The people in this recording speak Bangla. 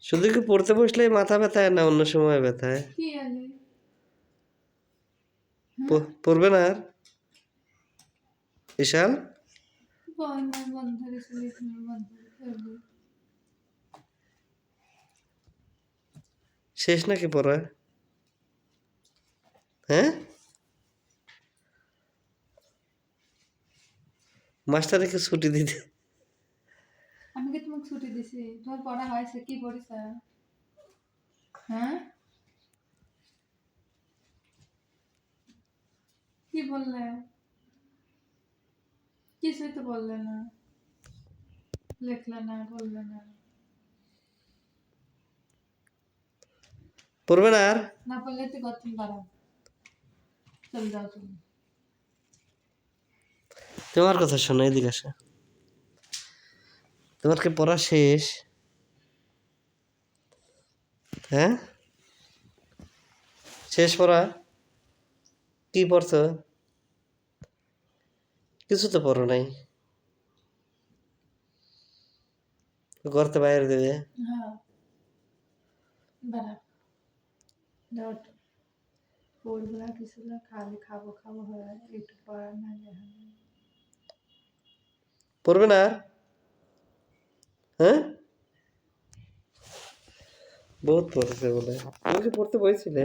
শুধু কি পড়তে বসলেই মাথা ব্যথায় না অন্য সময় ব্যথায়? কি আলে পড়বে না আর ঈশান? বন্ধ করেছে লিখনা বন্ধ করবে। শেষ নাকি পড়া? হ্যাঁ, মাস্টারে কি ছুটি দিতে? আমি কি তোমাকে ছুটি দিছি? তোমার পড়া হয়েছে কি পড়িস? হ্যাঁ, কি বললে? কিছুই তো বললে না, লিখলে না, বললে না। পড়বে না আর? না পড়লে তো গতম বাড়াও, চলে যাও তুমি। তোমার কথা শোনো, এদিকে আসো। তোমার কি পড়া শেষ? হ্যাঁ, শেষ পড়া? কি পড়ছো? কিছু তো পড়ো নাই, করতে বাইরে দেবে। হ্যাঁ, বাড়াও, যাও। পড়বে না কিছু না, খালি খাবো খাবো হয়, একটু পড়া না হয়। পড়বে না আর? হ্যাঁ, বহুত পড়েছে বলে। তুমি কি পড়তে বসছিলে?